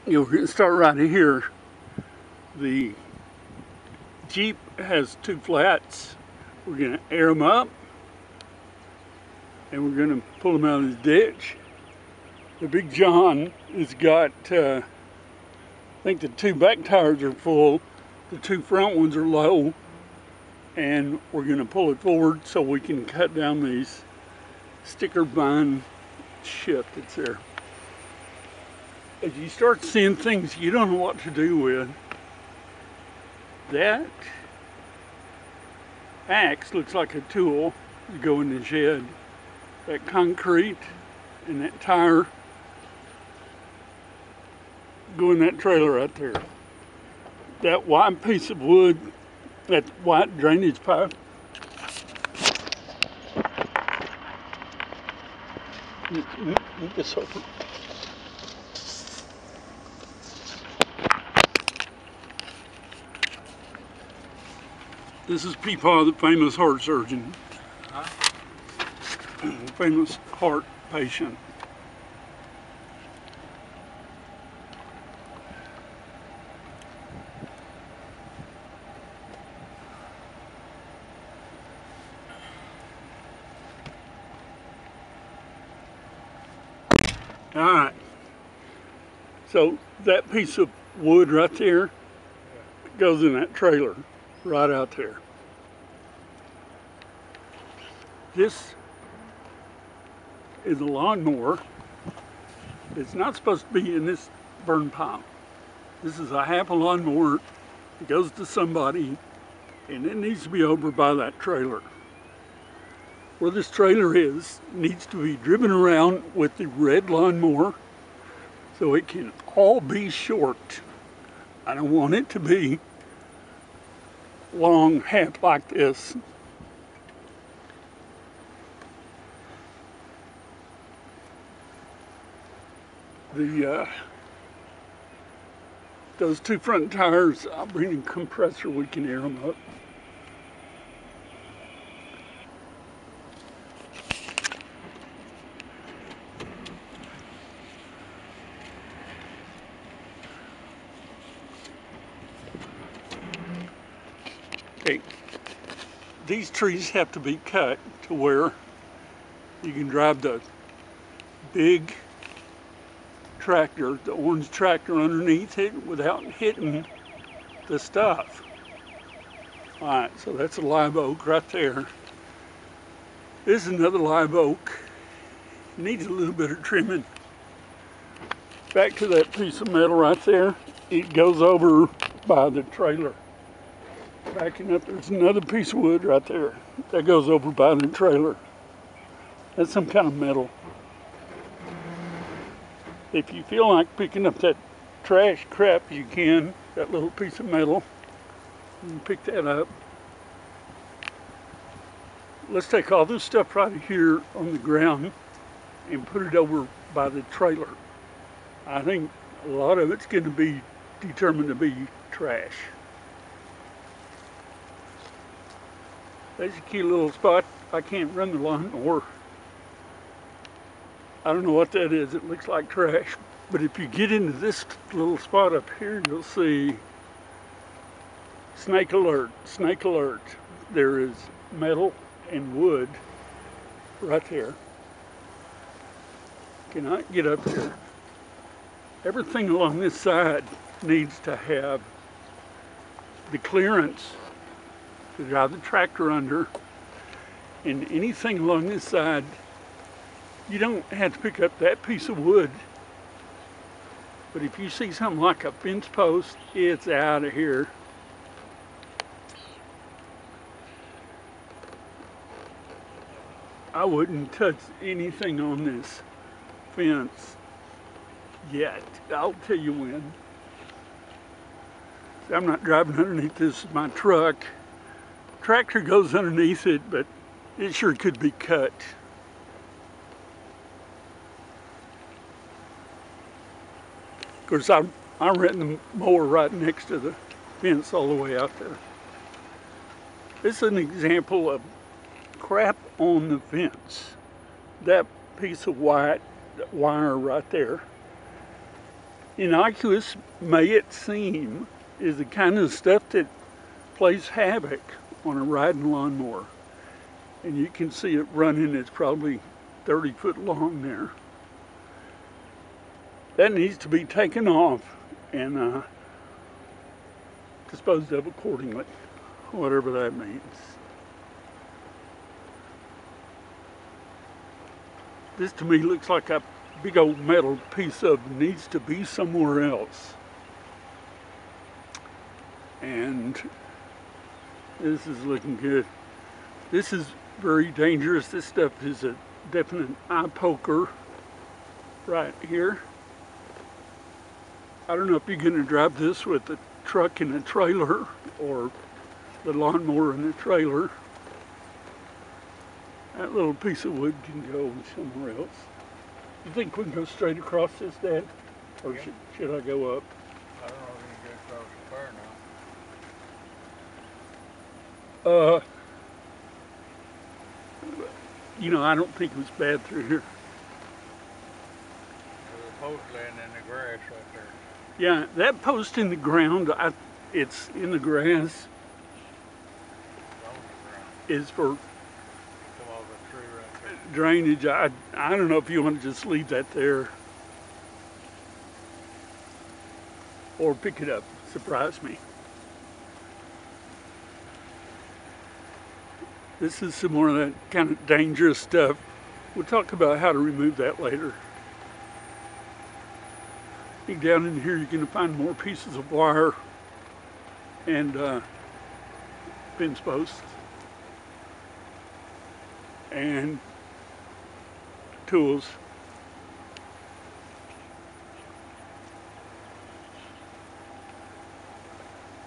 We're going to start right here. The Jeep has two flats. We're going to air them up and we're going to pull them out of the ditch. The Big John has got, I think the two back tires are full, the two front ones are low, and we're going to pull it forward so we can cut down these sticker vine shit that's there. As you start seeing things you don't know what to do with, that axe looks like a tool to go in the shed. That concrete and that tire go in that trailer right there. That white piece of wood, that white drainage pipe, move this over. This is Peepaw, the famous heart surgeon. Famous heart patient. All right. So that piece of wood right there goes in that trailer right out there. This is a lawnmower. It's not supposed to be in this burn pile. This is a half a lawnmower. It goes to somebody and it needs to be over by that trailer. Where this trailer is needs to be driven around with the red lawnmower so it can all be short. I don't want it to be long, half like this. Those two front tires, I'll bring a compressor, we can air them up. Okay, these trees have to be cut to where you can drive the big tractor, the orange tractor underneath it without hitting the stuff. All right, so that's a live oak right there. This is another live oak. Needs a little bit of trimming. Back to that piece of metal right there. It goes over by the trailer. Backing up, there's another piece of wood right there. That goes over by the trailer. That's some kind of metal. If you feel like picking up that trash crap, you can. That little piece of metal, you can pick that up. Let's take all this stuff right here on the ground and put it over by the trailer. I think a lot of it's going to be determined to be trash. There's a cute little spot. I can't run the lawnmower. I don't know what that is. It looks like trash. But if you get into this little spot up here, you'll see snake alert, snake alert. There is metal and wood right there. Cannot get up there. Everything along this side needs to have the clearance to drive the tractor under. And anything along this side, you don't have to pick up that piece of wood. But if you see something like a fence post, it's out of here. I wouldn't touch anything on this fence yet. I'll tell you when. I'm not driving underneath this is my truck. Tractor goes underneath it, but it sure could be cut. Of course, I'm renting the mower right next to the fence all the way out there. This is an example of crap on the fence. That piece of white wire right there innocuous may it seem, is the kind of stuff that plays havoc on a riding lawnmower. And you can see it running. It's probably 30 foot long there. That needs to be taken off and disposed of accordingly, whatever that means. This to me looks like a big old metal piece of needs to be somewhere else. And this is looking good. This is very dangerous. This stuff is a definite eye poker right here. I don't know if you're going to drive this with a truck and a trailer or the lawnmower and a trailer. That little piece of wood can go somewhere else. You think we can go straight across this, Dad? Or should I go up? I don't know if you can get across the fire now. You know, I don't think it was bad through here. There's a post laying in the grass right there. Yeah, that post in the ground, it's in the grass, It's on the ground. is for Come off the tree right there. drainage. I don't know if you want to just leave that there or pick it up. Surprise me. This is some more of that kind of dangerous stuff. We'll talk about how to remove that later. I think down in here you're going to find more pieces of wire and fence posts and tools.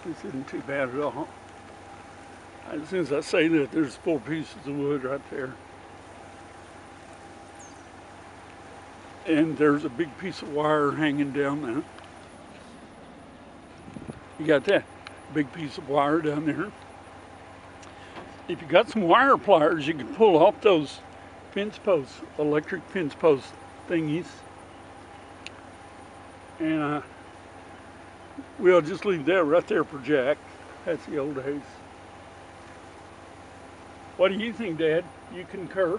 This isn't too bad at all. As soon as I say that, there's 4 pieces of wood right there. And there's a big piece of wire hanging down there. You got that? Big piece of wire down there. If you got some wire pliers, you can pull off those fence posts, electric fence post thingies. And we'll just leave that right there for Jack. That's the old days. What do you think, Dad? You concur?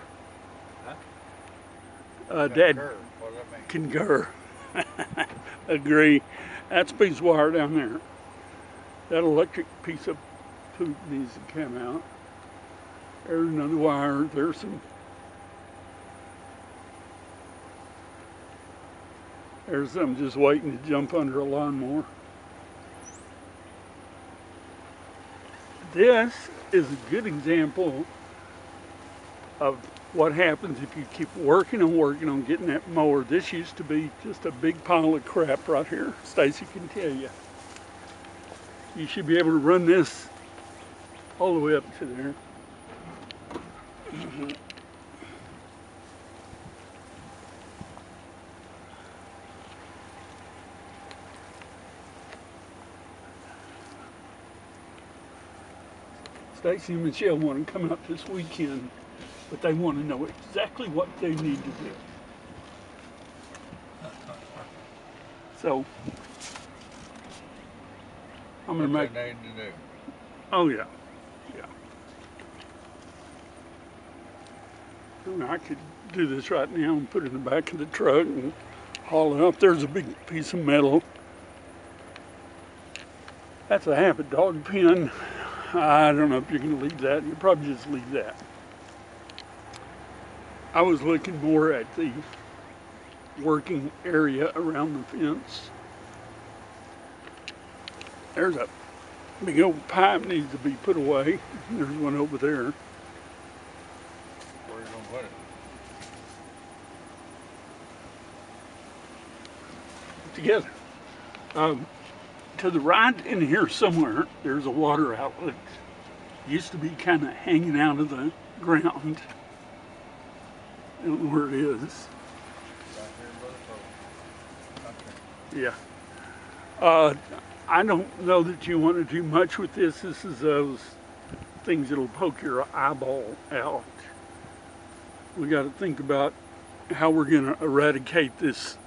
Huh? Dad, What does that mean? concur. Agree. That's a piece of wire down there. That electric piece of poop needs to come out. There's another wire. There's some. There's some just waiting to jump under a lawnmower. This is a good example of what happens if you keep working and working on getting that mower. This used to be just a big pile of crap right here. Stacy can tell you. You should be able to run this all the way up to there. Stacy and Michelle want to come out this weekend, but they want to know exactly what they need to do. So, I'm going to make... What they need to do. Oh, yeah. Yeah. I mean, I could do this right now and put it in the back of the truck and haul it up. There's a big piece of metal. That's a half a dog pen. I don't know if you're going to leave that. You'll probably just leave that. I was looking more at the working area around the fence. There's a big old pipe needs to be put away. There's one over there. Where are you going to put it? Together. To the right in here somewhere, there's a water outlet. Used to be kind of hanging out of the ground. I don't know where it is. Right here by the post. Okay. Yeah. I don't know that you want to do much with this. This is those things that'll poke your eyeball out. We got to think about how we're going to eradicate this